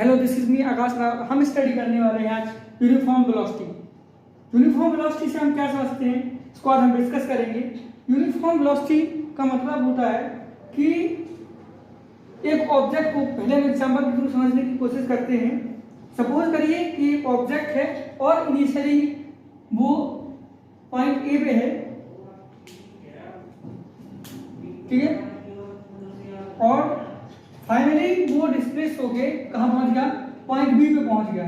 Hello, this is me आकाश राव। हम study करने वाले हैं आज यूनिफॉर्म वेलोसिटी। यूनिफॉर्म वेलोसिटी से हम क्या समझते हैं, इसको आज हम डिस्कस करेंगे। यूनिफॉर्म वेलोसिटी का मतलब होता है कि एक ऑब्जेक्ट को, पहले हम एग्जांपल के थ्रू समझने की कोशिश करते हैं। सपोज करिए कि एक ऑब्जेक्ट है और इनिशियली वो पॉइंट ए पे है, ठीक है, और फाइनली वो डिस्प्लेस होके कहाँ पहुंच गया, पॉइंट बी पे पहुंच गया,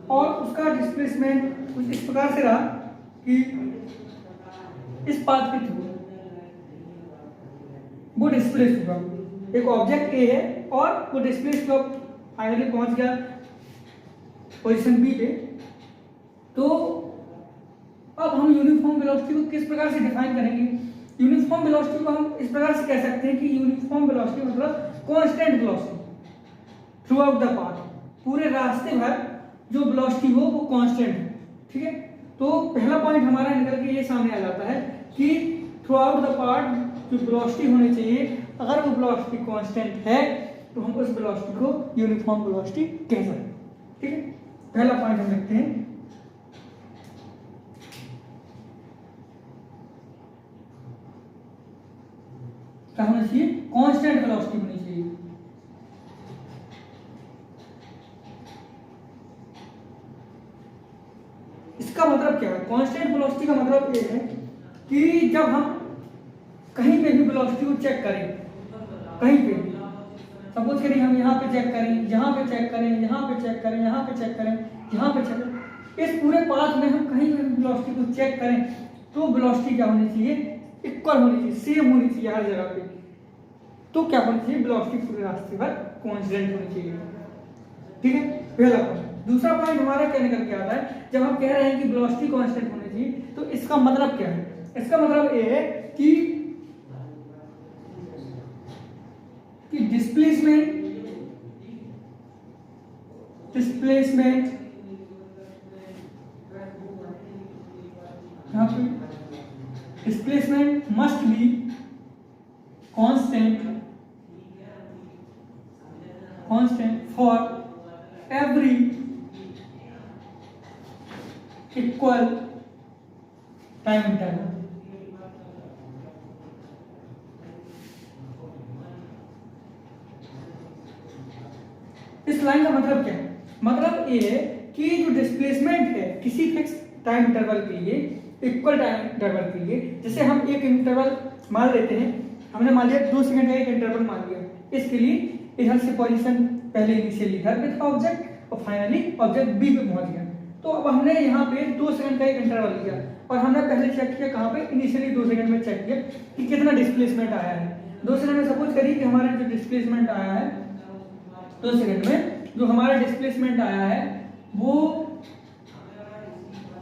और उसका डिस्प्लेसमेंट कुछ इस प्रकार से रहा कि इस पाथ के थ्रू वो डिस्प्लेस हुआ। एक ऑब्जेक्ट ए है और वो डिस्प्लेस हुआ, फाइनली पहुंच गया पोजीशन बी पे। तो अब हम यूनिफॉर्म वेलोसिटी को किस प्रकार से डिफाइन करेंगे? यूनिफॉर्म वेलोसिटी को हम इस प्रकार से कह सकते हैं कि यूनिफॉर्म वेलोसिटी मतलब constant velocity through out the path. पूरे रास्ते भर जो वेलोसिटी हो वो कांस्टेंट है, ठीक है। तो पहला पॉइंट हमारा निकल के ये सामने आ जाता है कि थ्रू आउट द पाथ जो वेलोसिटी होनी चाहिए, अगर वो वेलोसिटी कांस्टेंट है तो हम उस वेलोसिटी को यूनिफॉर्म वेलोसिटी कह सकते हैं, ठीक है। पहला पॉइंट हम लिखते हैं। क्या होना चाहिए? कांस्टेंट वेलोसिटी होनी चाहिए। इसका मतलब क्या है? कांस्टेंट वेलोसिटी का मतलब ये है कि जब हम कहीं पे भी वेलोसिटी को चेक करें, कहीं पे भी, सपोज करिए हम यहाँ पे चेक करें, यहाँ पे चेक करें, यहाँ पे चेक करें, यहाँ पे चेक करें, यहाँ पे चेक करें, इस पूरे पाथ में हम कहीं पे भी वेलोसिटी को चेक करें तो वेलोसिटी क्या होनी चाहिए? इक्वल होनी चाहिए, सेम होनी चाहिए हर जगह पे। तो क्या होनी चाहिए? वेलोसिटी पूरे रास्ते पर कांस्टेंट होनी चाहिए, ठीक है। पहला पॉइंट। दूसरा पॉइंट हमारा क्या निकल के आता है, जब हम कह रहे हैं कि वेलोसिटी कांस्टेंट होनी चाहिए तो इसका मतलब क्या है? इसका मतलब ये है कि डिस्प्लेसमेंट यहाँ पे displacement must be constant for every equal time interval। इस लाइन का मतलब क्या है? मतलब ये है कि जो डिस्प्लेसमेंट है किसी फिक्स टाइम इंटरवल के लिए, इक्वल टाइम इंटरवल के लिए, जैसे हम एक इंटरवल मान लेते हैं, हमने मान लिया 2 सेकंड का एक इंटरवल मान लिया, इसके लिए इधर से पोजीशन पहले इनिशियली इधर पे था ऑब्जेक्ट और फाइनली ऑब्जेक्ट बी पे पहुंच गया। तो अब हमने यहाँ पे 2 सेकंड का एक इंटरवल लिया और हमने पहले चेक किया कहाँ पे, इनिशियली 2 सेकंड में चेक किया कि कितना डिस्प्लेसमेंट आया है। 2 सेकंड में सपोज करिए कि हमारा जो डिस्प्लेसमेंट आया है 2 सेकंड में जो हमारा डिस्प्लेसमेंट आया है वो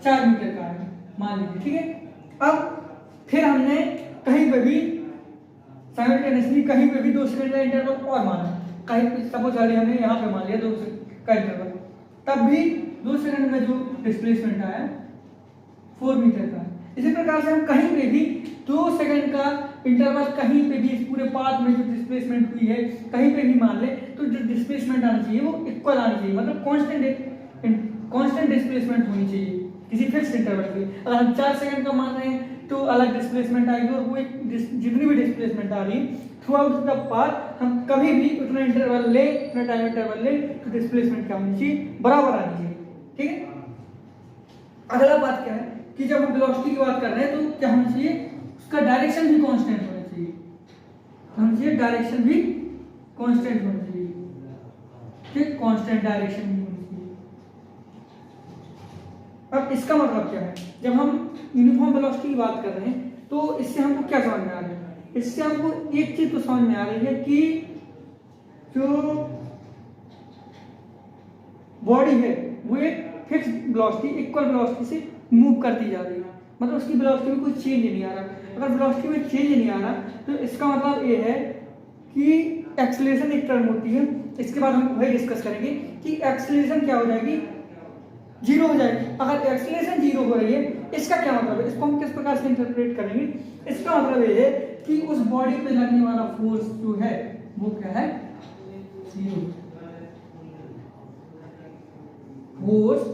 4 मीटर का है मान लीजिए, ठीक है। अब फिर हमने कहीं पे भी साइमल्टेनियसली कहीं पे भी 2 सेकंड का इंटरवल और माना, कहीं सपोज हमने यहाँ पे मान लिया 2 सेकंड का इंटरवल, तब भी 2 सेकंड में जो डिस्प्लेसमेंट आया 4 मीटर का है। इसी प्रकार से हम कहीं पे भी 2 सेकंड का इंटरवल कहीं पे भी इस पूरे पाथ में जो डिस्प्लेसमेंट हुई है कहीं पे भी मान ले तो जो डिस्प्लेसमेंट आनी चाहिए वो इक्वल आनी चाहिए, मतलब कांस्टेंट डिस्प्लेसमेंट होनी चाहिए किसी फिक्स इंटरवल की। अगर हम 4 सेकंड का मान रहे हैं तो अलग डिस्प्लेसमेंट आएगी, और वो जितनी भी डिस्प्लेसमेंट आ रही है थ्रू आउट द पाथ हम कभी भी उतना इंटरवल ले, उतना टाइम इंटरवल ले तो डिस्प्लेसमेंट क्या होनी चाहिए? बराबर आनी चाहिए, ठीक है। अगला बात क्या है कि जब हम वेलोसिटी की बात कर रहे हैं तो क्या होना चाहिए? उसका डायरेक्शन भी कांस्टेंट होना चाहिए, होना चाहिए डायरेक्शन भी कांस्टेंट होना चाहिए, ठीक, कांस्टेंट डायरेक्शन भी होनी चाहिए। अब इसका मतलब क्या है? जब हम यूनिफॉर्म वेलोसिटी की बात कर रहे हैं तो इससे हमको क्या समझ में आ रहा है? इससे हमको एक चीज तो समझ में आ रही है कि जो बॉडी है वो एक फिक्स वेलोसिटी, इक्वल वेलोसिटी से मूव करती जा रही है, मतलब उसकी वेलोसिटी में कोई चेंज नहीं आ रहा। अगर वेलोसिटी में चेंज नहीं आ रहा तो इसका मतलब ये है कि एक्सेलरेशन एक टर्म होती है, इसके बाद हम वही डिस्कस करेंगे कि एक्सेलरेशन क्या हो जाएगी? 0 हो जाएगी। अगर एक्सेलरेशन 0 हो रही है इसका क्या मतलब है? इसको हम किस प्रकार से इंटरप्रेट करेंगे? इसका मतलब ये है कि उस बॉडी पे लगने वाला फोर्स जो है वो क्या है? 0 force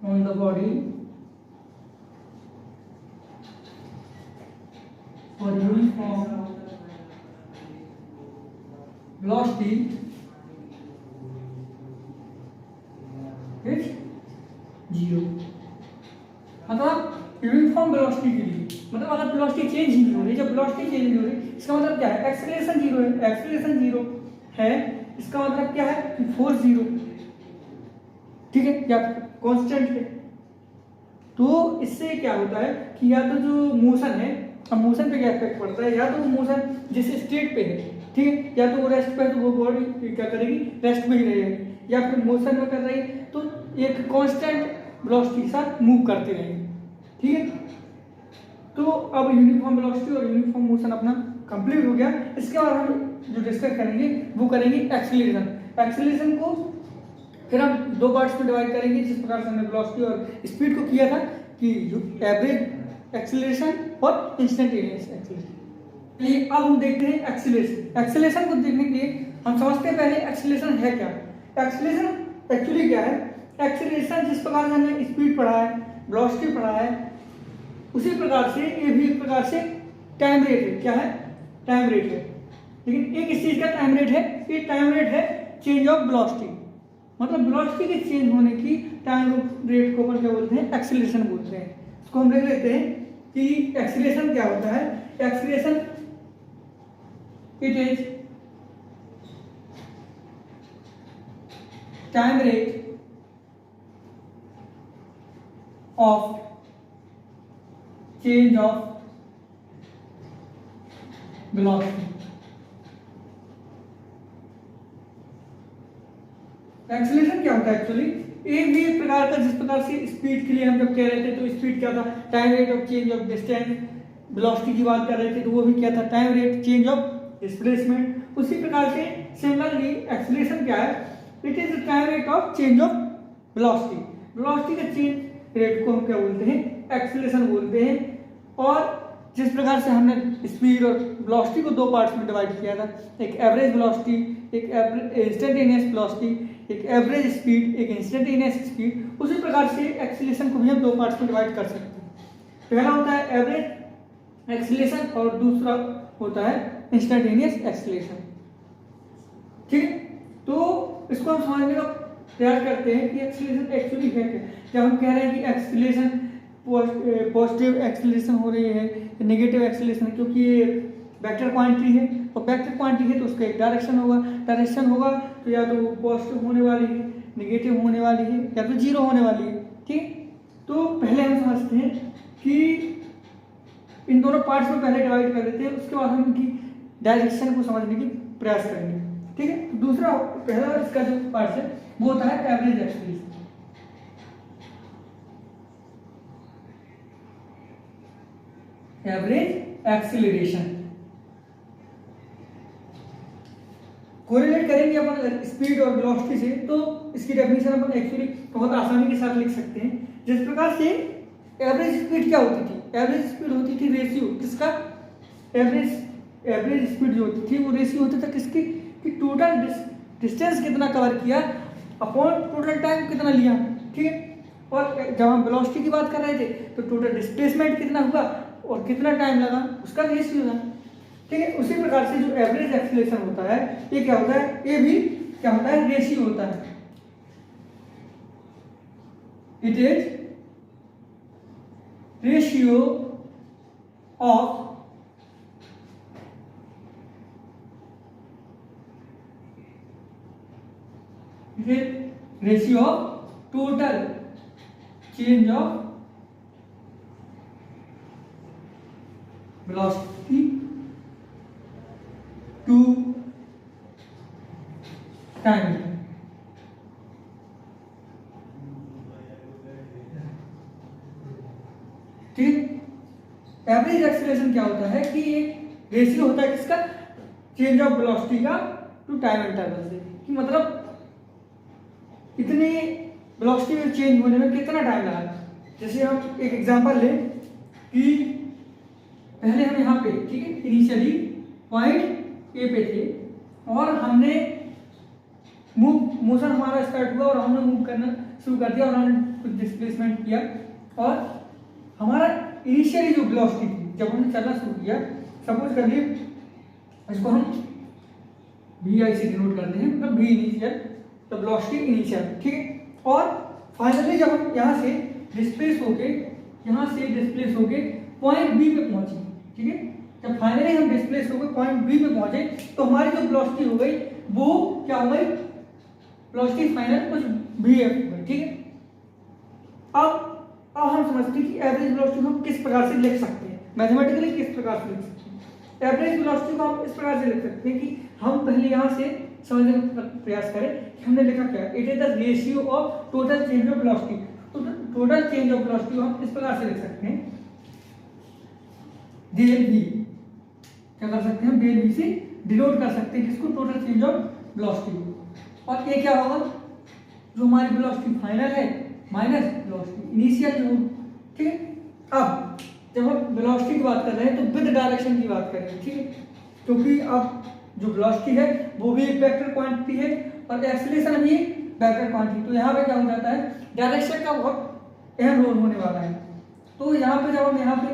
on the body for uniform velocity is 0। मतलब यूनिफॉर्म वेलोसिटी के लिए, मतलब अगर वेलोसिटी चेंज ही नहीं हो रही, जब वेलोसिटी चेंज नहीं हो रही इसका मतलब क्या है, एक्सेलरेशन 0 है, एक्सेलरेशन 0 है इसका मतलब क्या है कि फोर्स 0, ठीक है, या कांस्टेंट है। तो इससे क्या होता है कि या तो जो मोशन है, अब मोशन पे क्या इफेक्ट पड़ता है, या तो मोशन जिस स्टेट पे है, ठीक है, या तो वो रेस्ट पे है तो वो बॉडी क्या करेगी, रेस्ट में ही रहेगी, या फिर मोशन में कर रही है तो एक कांस्टेंट वेलोसिटी के साथ मूव करते रहेंगे, ठीक है। तो अब यूनिफॉर्म वेलोसिटी और यूनिफॉर्म मोशन अपना कंप्लीट हो गया। इसके बाद हम जो डिस्कस करेंगे वो करेंगे एक्सीलरेशन। एक्सीलरेशन को फिर हम दो पार्ट्स में डिवाइड करेंगे, जिस प्रकार से हमने वेलोसिटी और स्पीड को किया था कि एवरेज एक्सीलरेशन और इंस्टेंटेनियस एक्सीलरेशन। ये अब हम देखते हैं एक्सीलरेशन। एक्सीलरेशन को देखने के लिए हम समझते हैं पहले एक्सीलरेशन है क्या। एक्सीलरेशन एक्चुअली क्या है, एक्सीलरेशन जिस प्रकार से हमने स्पीड पढ़ा है, वेलोसिटी पढ़ा है, उसी प्रकार से ये भी एक प्रकार से टाइम रेट है। क्या है, टाइम रेट है, लेकिन एक इस चीज का टाइम रेट है, ये टाइम रेट है चेंज ऑफ वेलोसिटी, मतलब वेलोसिटी के चेंज होने की टाइम रेट को अपन क्या बोलते हैं, एक्सीलरेशन बोलते हैं। इसको हम देख लेते हैं कि एक्सीलरेशन क्या होता है। Acceleration it is time rate of change of velocity। Acceleration क्या होता है एक्चुअली, एक भी एक प्रकार का, जिस प्रकार से स्पीड के लिए हम जब कह रहे थे तो स्पीड क्या था, time rate of change of distance. Velocity की बात कर रहे थे तो वो भी क्या था, time rate change of displacement. उसी प्रकार से सिमिलरली एक्सीलरेशन क्या है, it is the time rate of change of velocity. Velocity का चेंज रेट को हम क्या बोलते हैं, एक्सीलरेशन बोलते हैं। और जिस प्रकार से हमने स्पीड और वेलोसिटी को दो पार्ट्स में डिवाइड किया था, एक एवरेज वेलोसिटी, एक इंस्टेंटेनियस वेलोसिटी, एक एवरेज स्पीड, एक इंस्टेंटेनियस स्पीड, उसी प्रकार से एक्सीलरेशन को भी हम दो पार्ट्स में डिवाइड कर सकते हैं। पहला होता है एवरेज एक्सीलरेशन और दूसरा होता है इंस्टेंटेनियस एक्सीलरेशन, ठीक है। तो इसको हम समझने का प्रयास करते हैं कि एक्सीलरेशन एक्चुअली है क्या। जब हम कह रहे हैं कि एक्सीलरेशन पॉजिटिव एक्सीलरेशन हो रही है, नेगेटिव एक्सीलरेशन, क्योंकि ये वेक्टर क्वांटिटी है, और वेक्टर क्वांटिटी है तो उसका एक डायरेक्शन होगा तो या तो पॉजिटिव होने वाली है, नेगेटिव होने वाली है, या तो जीरो होने वाली है, ठीक। तो पहले हम समझते हैं कि इन दोनों पार्ट्स में पहले डिवाइड कर देते हैं, उसके बाद हम इनकी डायरेक्शन को समझने की प्रयास करेंगे, ठीक है। दूसरा पहला इसका जो पार्ट है वो होता है average acceleration. Average acceleration correlate करेंगे अपन स्पीड और वेलोसिटी से, तो इसकी डेफिनेशन अपन एक्चुअली बहुत आसानी के साथ लिख सकते हैं। जिस प्रकार से एवरेज स्पीड क्या होती थी, एवरेज स्पीड होती थी रेशियो किसका, एवरेज स्पीड जो होती थी वो रेशियो होता था किसकी, कि टोटल डिस्टेंस कितना कवर किया अपॉन टोटल टाइम कितना लिया, ठीक है। और जब हम वेलोसिटी की बात कर रहे थे तो टोटल डिस्प्लेसमेंट कितना हुआ और कितना टाइम लगा, उसका रेशियो था, ठीक है। उसी प्रकार से जो एवरेज एक्सीलरेशन होता है ये क्या होता है, ये भी क्या होता है, रेशियो होता है। It is ratio of total change of velocity to time, ठीक। एवरेज एक्सीलरेशन क्या होता है कि एक रेशियो होता है किसका, चेंज ऑफ वेलोसिटी का टू टाइम इंटरवल से, कि मतलब इतनी वेलोसिटी में चेंज होने में कितना टाइम लगा। जैसे हम एक एग्जांपल लें कि पहले हम यहाँ पे, ठीक है, इनिशियली पॉइंट ए पे थे और हमने मोशन हमारा स्टार्ट हुआ और हमने मूव करना शुरू कर दिया और हमने कुछ डिस्प्लेसमेंट किया और हमारा इनिशियली जो वेलोसिटी थी जब हमने चलना शुरू किया, सपोज कर लिए इसको हम वी आई से डिनोट करते हैं, मतलब वी इनिशियल, तो वेलोसिटी इनिशियल, ठीक है। और फाइनली जब हम यहाँ से डिस्प्लेस होके पॉइंट बी पे पहुंचे, ठीक है, जब फाइनली हम डिस्प्लेस होके पॉइंट बी पे पहुंचे तो हमारी जो वेलोसिटी हो गई वो क्या हो गई, वेलोसिटी फाइनल कुछ वी एफ हो गई, ठीक है। अब हम समझते हैं कि एवरेज वेलोसिटी को हम किस प्रकार से लिख सकते हैं, मैथमेटिकली किस प्रकार से लिख सकते हैं। एवरेज वेलोसिटी को हम इस प्रकार से लिख सकते हैं कि हम पहले यहाँ से समझने का प्रयास करें कि हमने लिखा क्या है, it is the ratio of total change of velocity. तो टोटल चेंज ऑफ वेलोसिटी को हम इस प्रकार से लिख सकते हैं, डेल वी, क्या कर सकते हैं, डेल वी से डिनोट कर सकते हैं किसको, टोटल चेंज ऑफ वेलोसिटी को। और ये क्या होगा, जो हमारी वेलोसिटी फाइनल है माइनस वेलोसिटी इनिशियल जो, ठीक है। अब जब हम वेलोसिटी की बात कर रहे हैं तो विद डायरेक्शन की बात कर रहे हैं, ठीक है, क्योंकि अब जो वेलोसिटी है वो भी एक वेक्टर क्वांटिटी है और एक्सेलरेशन भी वेक्टर क्वांटिटी, तो यहाँ पे क्या हो जाता है, डायरेक्शन का बहुत अहम रोल होने वाला है। तो यहाँ पे जब हम यहाँ पे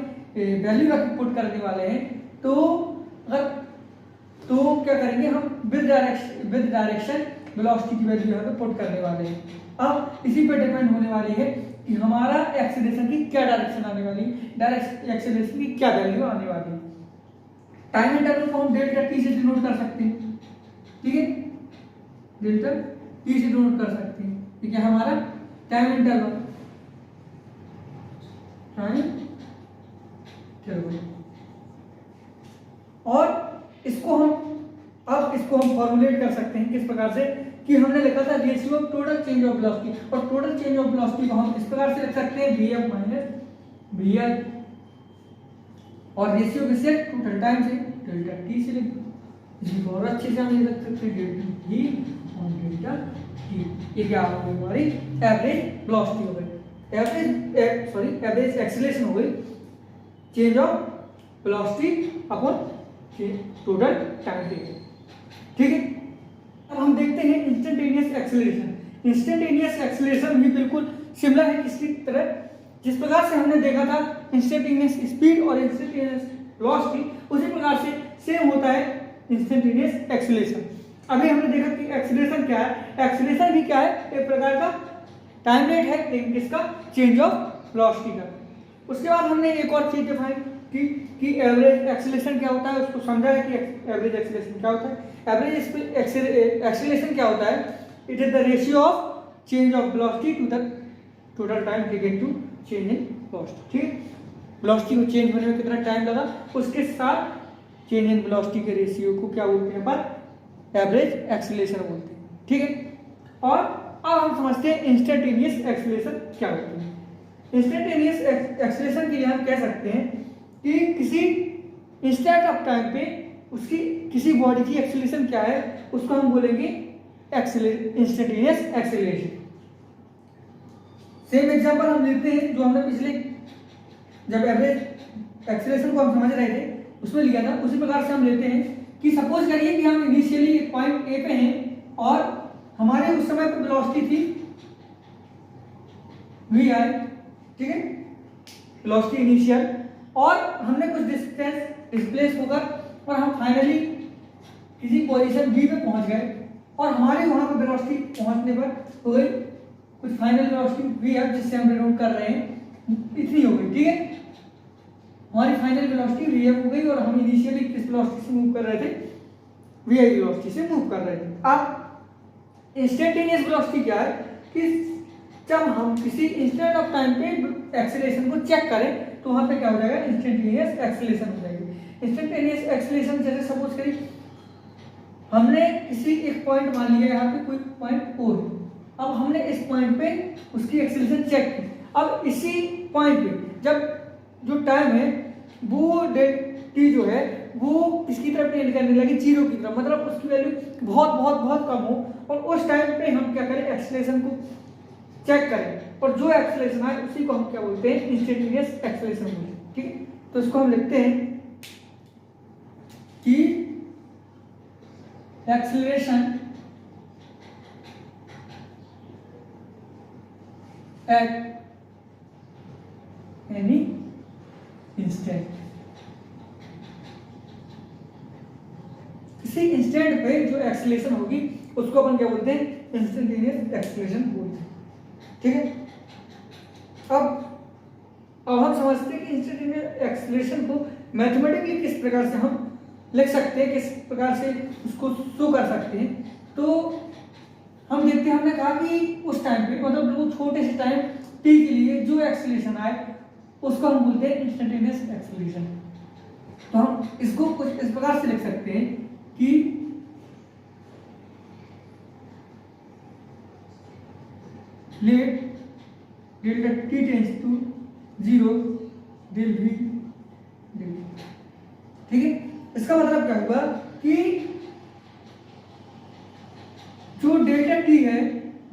वैल्यू रख पुट करने वाले हैं तो क्या करेंगे, हम विद डायरेक्शन वेलोसिटी की वैल्यू यहाँ पे पुट करने वाले हैं। अब इसी पे डिपेंड होने वाली है कि हमारा एक्सेलरेशन की क्या डायरेक्शन आने वाली है, डायरेक्ट एक्सेलरेशन की क्या वैल्यू आने वाली है। टाइम इंटरवल को हम डेल्टा टी से डिनोट कर सकते हैं, ठीक है, डेल्टा टी से डिनोट कर सकते हैं, ठीक है, हमारा टाइम इंटरवल और इसको हम फॉर्मुलेट कर सकते हैं किस प्रकार से कि हमने लिखा था ratio of total change of velocity, और टोटल चेंज ऑफ वेलोसिटी को हम इस प्रकार से लिख सकते हैं vf माइनस vi, और रेशियो किससे, टोटल टाइम से, डेल्टा टी से लिख, और अच्छे से हम लिख सकते हैं डेल्टा टी और डेल्टा टी। ये क्या हो गई, हमारी एवरेज वेलोसिटी हो गई, एवरेज एक्सेलरेशन हो गई, change of velocity upon total time, ठीक है। अब हम देखते हैं इंस्टेंटेनियस एक्सेलरेशन। इंस्टेंटेनियस एक्सेलरेशन भी बिल्कुल सिमिलर है किसकी तरह, जिस प्रकार से हमने देखा था इंस्टेंटेनियस स्पीड और इंस्टेंटेनियस वेलोसिटी, उसी प्रकार से सेम होता है इंस्टेंटेनियस एक्सेलरेशन। अभी हमने देखा कि एक्सेलरेशन क्या है, एक्सेलरेशन भी क्या है, एक प्रकार का टाइम रेट है, लेकिन किसका, चेंज ऑफ वेलोसिटी का। उसके बाद हमने एक और चीज डिफाइन कि एवरेज एक्सेलरेशन क्या होता है, उसको समझा है कि एवरेज एक्सेलरेशन क्या होता है। एवरेज एक्सेलरेशन क्या होता है, it is the ratio of change of velocity to the total time taken to change in velocity, ठीक है। वेलोसिटी को चेंज होने में कितना टाइम लगा, उसके साथ चेंज इन वेलोसिटी के रेशियो को क्या बोलते हैं पर एवरेज एक्सेलरेशन बोलते हैं, ठीक है। और अब हम समझते हैं इंस्टेंटेनियस एक्सेलरेशन क्या होती है। इंस्टेंटेनियस एक्सेलरेशन के लिए हम कह सकते हैं कि किसी इंस्टेंट ऑफ टाइम पे उसकी किसी बॉडी की एक्सेलरेशन क्या है, उसको हम बोलेंगे इंस्टेंटेनियस एक्सेलरेशन। सेम एग्जांपल हम लेते हैं जो हमने पिछले जब एवरेज एक्सेलरेशन को हम समझ रहे थे उसमें लिया था, उसी प्रकार से हम लेते हैं कि सपोज करिए कि हम इनिशियली पॉइंट ए पे हैं और हमारे उस समय पर वेलोसिटी थी वी आई, ठीक है, वेलोसिटी इनिशियल, और हमने कुछ डिस्टेंस डिस्प्लेस होकर और हम फाइनली किसी पोजीशन बी पे पहुंच गए और हमारे वहां पर वेलोसिटी पहुंचने पर हो गई कुछ फाइनल वेलोसिटी वी है जिससे हम डिनोट कर रहे हैं, इतनी हो गई, ठीक है, हमारी फाइनल वेलोसिटी वी हो गई और हम इनिशियली किस वेलोसिटी से मूव कर रहे थे, वी आई वेलोसिटी से मूव कर रहे थे। अब इंस्टेंटेनियस वेलोसिटी क्या है कि जब हम किसी इंस्टेंट ऑफ टाइम पे एक्सेलरेशन को चेक करें तो वहां पे क्या हो जाएगा, इंस्टेंटेनियस एक्सेलरेशन हो जाएगी। इंस्टेंटेनियस एक्सेलरेशन जैसे सपोज करिए हमने किसी एक पॉइंट मान लिया, यहाँ पे कोई पॉइंट ओ है, अब हमने इस पॉइंट पे उसकी एक्सेलरेशन चेक की। अब इसी पॉइंट पे जब जो टाइम है वो टी जो है वो किसकी तरफ टेंड करने लगी, जीरो की तरफ, मतलब उसकी वैल्यू बहुत बहुत बहुत कम हो, और उस टाइम पे हम क्या करें, एक्सेलरेशन को चेक करें और जो एक्सेलरेशन है उसी को हम क्या बोलते हैं, इंस्टेंटेनियस एक्सेलरेशन बोलते हैं, ठीक है। तो इसको हम लिखते हैं कि एक्सेलरेशन एट एनी इंस्टेंट, किसी इंस्टेंट पे जो एक्सेलरेशन होगी उसको अपन क्या बोलते हैं, इंस्टेंटेनियस एक्सेलरेशन बोलते हैं। ठीक है, अब हम समझते हैं कि इंस्टेंटेनियस एक्सेलरेशन को मैथमेटिकली किस प्रकार से हम लिख सकते हैं, किस प्रकार से उसको शो कर सकते हैं। तो हम देखते हैं, हमने कहा कि उस टाइम पे मतलब बिल्कुल छोटे से टाइम t के लिए जो एक्सेलरेशन आए उसको हम बोलते हैं इंस्टेंटेनियस एक्सेलरेशन। तो हम इसको कुछ इस प्रकार से लिख सकते हैं कि let delta t tends to 0 del v del t। ठीक है, इसका मतलब क्या हुआ कि जो डेल्टा t है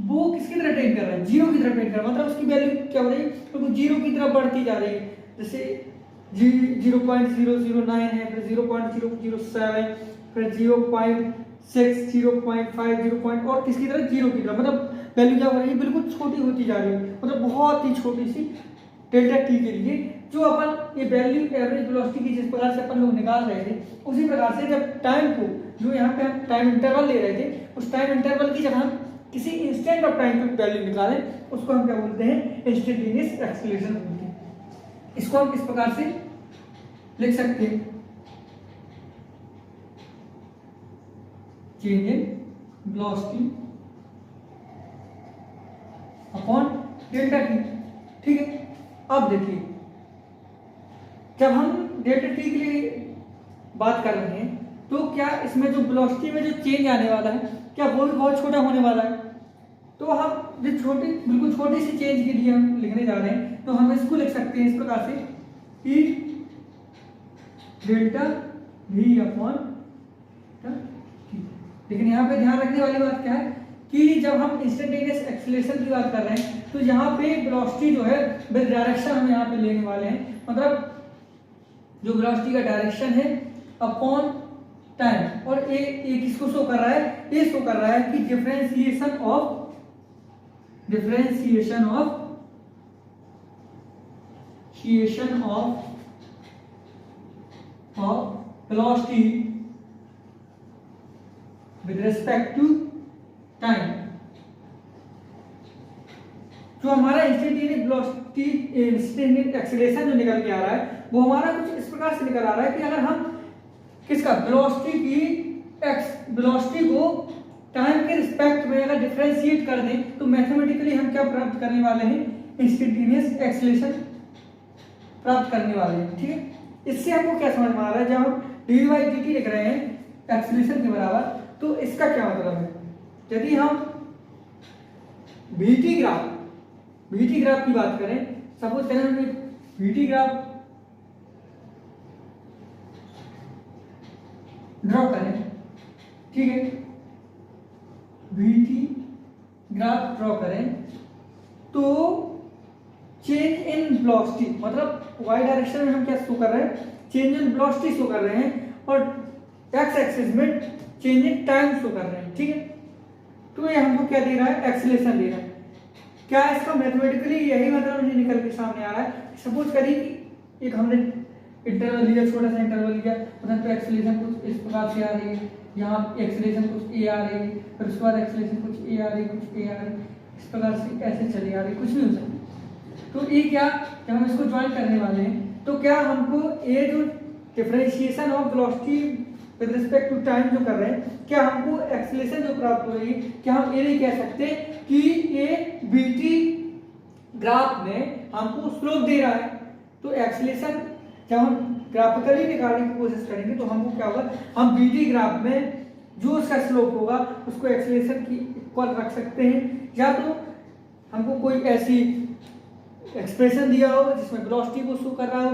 वो किसकी तरह टेंड कर रहा है, 0 की तरफ टेंड कर रहा है। मतलब उसकी वैल्यू क्या हो रही है, तो 0 की तरफ बढ़ती जा रही है। जैसे 0.009 है, फिर 0.007, फिर 0.6, 0.5, 0. और किसकी तरफ, 0 की तरफ। मतलब वैल्यू क्या हो रही है, बिल्कुल छोटी होती जा रही है। मतलब बहुत ही छोटी सी डेल्टा t के लिए जो अपन ये वैल्यू एवरेज वेलोसिटी की जिस प्रकार से अपन लोग निकाल रहे थे, उसी प्रकार से जब टाइम को जो यहाँ पे हम टाइम इंटरवल ले रहे थे, उस टाइम इंटरवल की जब हम किसी इंस्टेंट ऑफ टाइम पे वैल्यू निकालें उसको हम क्या बोलते हैं, इंस्टेंटेनियस एक्सेलरेशन बोलते हैं। इसको हम इस प्रकार से लिख सकते हैं, change in velocity upon delta t। ठीक है, अब देखिए जब हम डेल्टा t के लिए बात कर रहे हैं तो क्या इसमें जो वेलोसिटी में जो चेंज आने वाला है क्या वो भी बहुत छोटा होने वाला है। तो हम जो छोटी बिल्कुल छोटी सी चेंज के लिए हम लिखने जा रहे हैं, तो हम इसको लिख सकते हैं इस प्रकार से कि डेल्टा v अपॉन t। लेकिन यहाँ पे ध्यान रखने वाली बात क्या है कि जब हम इंस्टेंटेनियस एक्सेलरेशन की बात कर रहे हैं तो यहाँ पे वेलोसिटी जो है विद डायरेक्शन हम यहाँ पे लेने वाले हैं। मतलब जो वेलोसिटी का डायरेक्शन है अपॉन टाइम, और ये किसको शो कर रहा है, ये शो कर रहा है कि differentiation of velocity with respect to time. जो हमारा इंस्टेंटेनियस वेलोसिटी इंस्टेंटेनियस एक्सेलरेशन जो निकल के आ रहा है वो हमारा कुछ इस प्रकार से निकल आ रहा है कि अगर हम किसका वेलोसिटी को टाइम के रिस्पेक्ट में अगर डिफरेंशिएट कर दें तो मैथमेटिकली हम क्या प्राप्त करने वाले हैं, इंस्टेंटेनियस एक्सेलरेशन प्राप्त करने वाले हैं। ठीक है, इससे आपको क्या समझ में आ रहा है, जब हम dy/dt लिख रहे हैं एक्सेलरेशन के बराबर, तो इसका क्या मतलब है। यदि हम vt ग्राफ की बात करें, सपोज करें हमने vt ग्राफ ड्रॉ करें। ठीक है, vt ग्राफ ड्रॉ करें तो चेंज इन वेलोसिटी, मतलब y डायरेक्शन में हम क्या शो कर रहे हैं, चेंज इन वेलोसिटी शो कर रहे हैं, और x एक्सिस में चेंज इन टाइम शो कर रहे हैं। ठीक है, तो ये हमको क्या दे रहा है, एक्सेलरेशन दे रहा है। क्या इसका मैथमेटिकली यही मतलब मुझे निकल के सामने आ रहा है। सपोज करिए कि एक हमने इंटरवल लिया, छोटा सा इंटरवल लिया, उधर पे एक्सेलरेशन कुछ इस प्रकार से आ रही है, यहाँ एक्सेलरेशन कुछ a आ रही है, फिर उसके बाद एक्सेलरेशन कुछ a आ रही है, कुछ a आ रही है, इस प्रकार से ऐसे चली आ रही है, कुछ भी हो सकता है। तो ये क्या, जब हम इसको ज्वाइन करने वाले हैं तो क्या हमको ये जो differentiation of velocity with respect to time जो कर रहे हैं, क्या हमको एक्सेलरेशन जो प्राप्त हो रही है, क्या हम ये नहीं कह सकते कि ये vt ग्राफ में हमको स्लोप दे रहा है। तो एक्सेलरेशन जब हम ग्राफिकली निकालने की कोशिश करेंगे तो हमको क्या होगा, हम vt ग्राफ में जो उसका स्लोप होगा उसको एक्सेलरेशन की इक्वल रख सकते हैं, या तो हमको कोई ऐसी एक्सप्रेशन दिया हो जिसमें वेलोसिटी को शो कर रहा हो,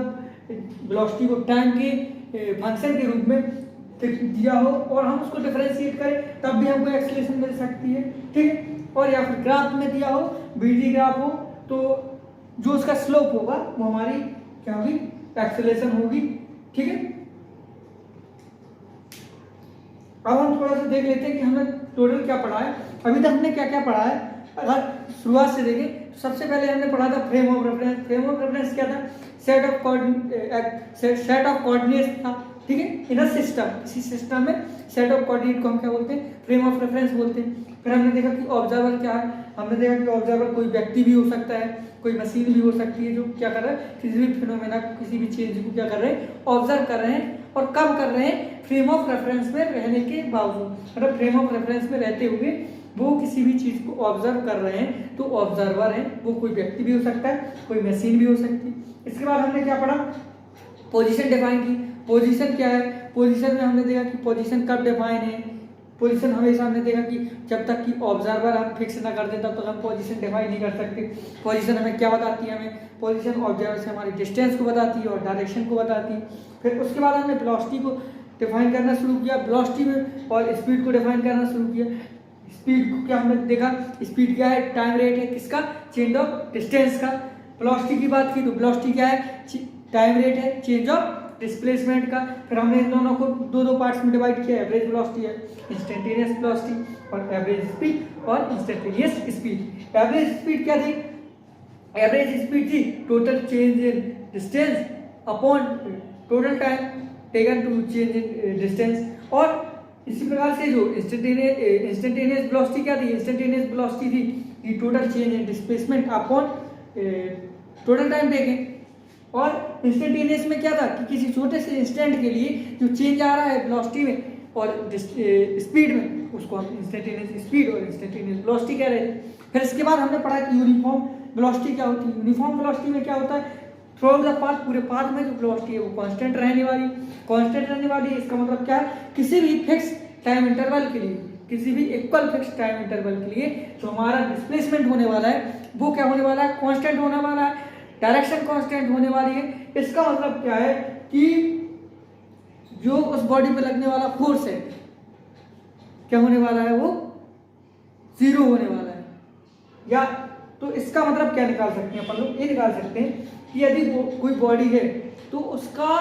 वेलोसिटी को टाइम के फंक्शन के रूप में दिया हो, और हम उसको डिफरेंशिएट करें तब भी हमको एक्सेलरेशन मिल सकती है। ठीक है, और या फिर ग्राफ में दिया हो, vt ग्राफ हो, तो जो उसका स्लोप होगा वो हमारी क्या होगी, एक्सेलरेशन होगी। ठीक है, अब हम थोड़ा सा देख लेते हैं कि हमने टोटल क्या पढ़ा है। अभी तक हमने क्या क्या पढ़ा है। अगर शुरुआत से देखें तो सबसे पहले हमने पढ़ा था frame of reference. Frame of reference क्या था? सेट ऑफ कोऑर्डिनेट्स था, ठीक है, इन अ सिस्टम। इसी सिस्टम में सेट ऑफ कोऑर्डिनेट को हम क्या बोलते हैं? फ्रेम ऑफ रेफरेंस बोलते हैं। फिर हमने देखा कि ऑब्जर्वर क्या है। हमने देखा कि ऑब्जर्वर कोई व्यक्ति भी हो सकता है, कोई मशीन भी हो सकती है, जो क्या कर रहा है? किसी भी फिनोमेना को, किसी भी चेंज को क्या कर रहे हैं? ऑब्जर्व कर रहे हैं। और कब कर रहे हैं? फ्रेम ऑफ रेफरेंस में रहने के बावजूद, मतलब फ्रेम ऑफ रेफरेंस में रहते हुए वो किसी भी चीज को ऑब्जर्व कर रहे हैं, तो ऑब्जर्वर है। वो कोई व्यक्ति भी हो सकता है, कोई मशीन भी हो सकती है। इसके बाद हमने क्या पढ़ा? पोजीशन डिफाइन की। पोजीशन क्या है? पोजीशन में हमने देखा कि पोजीशन कब डिफाइन है। पोजीशन हमेशा हमने देखा कि जब तक कि ऑब्जर्वर हम फिक्स ना कर दें तब तक हम पोजीशन डिफाइन नहीं कर सकते। पोजीशन हमें क्या बताती है? हमें पोजीशन ऑब्जर्वर से हमारी डिस्टेंस को बताती है और डायरेक्शन को बताती है। फिर उसके बाद हमने वेलोसिटी को डिफाइन करना शुरू किया, वेलोसिटी में, और स्पीड को डिफाइन करना शुरू किया। स्पीड को क्या हमने देखा? स्पीड क्या है? टाइम रेट है किसका? चेंज ऑफ डिस्टेंस का। वेलोसिटी की बात की तो वेलोसिटी क्या है? टाइम रेट है चेंज ऑफ डिस्प्लेसमेंट का। फिर हमने इन दोनों को दो दो पार्ट्स में डिवाइड किया। एवरेज वेलोसिटी है, इंस्टेंटेनियस वेलोसिटी, और एवरेज स्पीड और इंस्टेंटेनियस स्पीड। एवरेज स्पीड क्या थी? एवरेज स्पीड थी total change in distance upon total time taken to change in distance. और इसी प्रकार से जो इंस्टेंटेनियस वेलोसिटी क्या थी? इंस्टेंटेनियस वेलोसिटी थी कि टोटल चेंज इन displacement upon total time taken. और इंस्टेंटेनियस में क्या था कि किसी छोटे से इंस्टेंट के लिए जो चेंज आ रहा है वेलोसिटी में और स्पीड में, उसको हम इंस्टेंटेनियस स्पीड और इंस्टेंटेनियस वेलोसिटी कह रहे थे। फिर इसके बाद हमने पढ़ा कि यूनिफॉर्म वेलोसिटी क्या होती है। यूनिफॉर्म वेलोसिटी में क्या होता है? थ्रू आउट द पाथ, पूरे पाथ में जो वेलोसिटी है वो कांस्टेंट रहने वाली। कांस्टेंट रहने वाली, इसका मतलब क्या है? किसी भी फिक्स टाइम इंटरवल के लिए, किसी भी इक्वल फिक्स टाइम इंटरवल के लिए जो हमारा डिस्प्लेसमेंट होने वाला है वो क्या होने वाला है? कांस्टेंट होने वाला है। डायरेक्शन कांस्टेंट होने वाली है। इसका मतलब क्या है कि जो उस बॉडी पे लगने वाला फोर्स है क्या होने वाला है? वो जीरो होने वाला है। या तो इसका मतलब क्या निकाल सकते हैं अपन लोग? ये निकाल सकते हैं कि यदि वो कोई बॉडी है तो उसका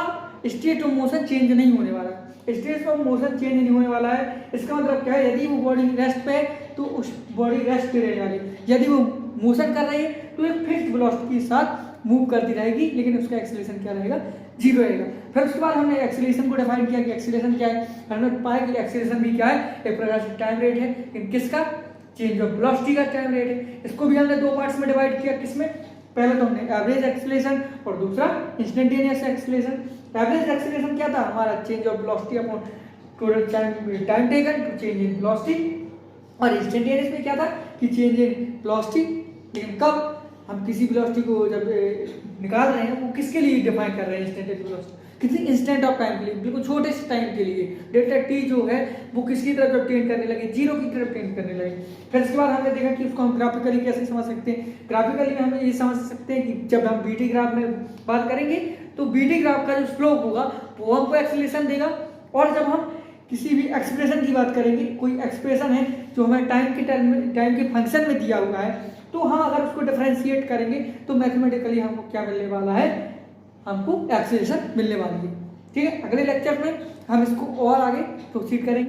स्टेट ऑफ मोशन चेंज नहीं होने वाला। स्टेट ऑफ मोशन चेंज नहीं होने वाला है, इसका मतलब क्या है? यदि वो बॉडी रेस्ट पे है तो उस बॉडी रेस्ट पे रहने वाली। यदि वो मोशन कर रही है तो एक फिक्स्ड वेलोसिटी के साथ मूव करती रहेगी, लेकिन उसका एक्सीलरेशन क्या रहेगा? जीरो रहेगा। फिर उसके बाद हमने एक्सीलरेशन को डिफाइन किया कि एक्सीलरेशन क्या है। हमने पाया कि एक्सीलरेशन भी क्या है? एक प्रकार से टाइम रेट है, लेकिन किसका? चेंज ऑफ वेलोसिटी का टाइम रेट है। इसको भी हमने दो पार्ट्स में डिवाइड किया। किसमें? पहले तो हमने एवरेज एक्सीलरेशन और दूसरा इंस्टेंटेनियस एक्सीलरेशन। एवरेज एक्सीलरेशन क्या था? हमारा change of velocity upon total time taken to change in velocity. और इंस्टेंटेनियस में क्या था कि चेंज इन वेलोसिटी, लेकिन कब? हम किसी वेलोसिटी को जब निकाल रहे हैं वो किसके लिए डिफाइन कर रहे हैं? इंस्टेंटेनियस वेलोसिटी किसी इंस्टेंट ऑफ टाइम के लिए, बिल्कुल छोटे से टाइम के लिए। डेल्टा टी जो है वो किसकी तरफ टेंड करने लगे? जीरो की तरफ टेंड करने लगे। फिर इसके बाद हमने देखा कि उसको हम ग्राफिकली कैसे समझ सकते हैं। ग्राफिकली में हम ये समझ सकते हैं कि जब हम बीटी ग्राफ में बात करेंगे तो बीटी ग्राफ का जो स्लोप होगा वो हमको एक्सीलरेशन देगा। और जब हम किसी भी एक्सप्रेशन की बात करेंगे, कोई एक्सप्रेशन है जो हमें टाइम के फंक्शन में दिया हुआ है, तो हाँ अगर उसको डिफरेंशिएट करेंगे तो मैथमेटिकली हमको क्या मिलने वाला है? हमको एक्सीलरेशन मिलने वाली है। ठीक है, अगले लेक्चर में हम इसको और आगे प्रोसीड करेंगे।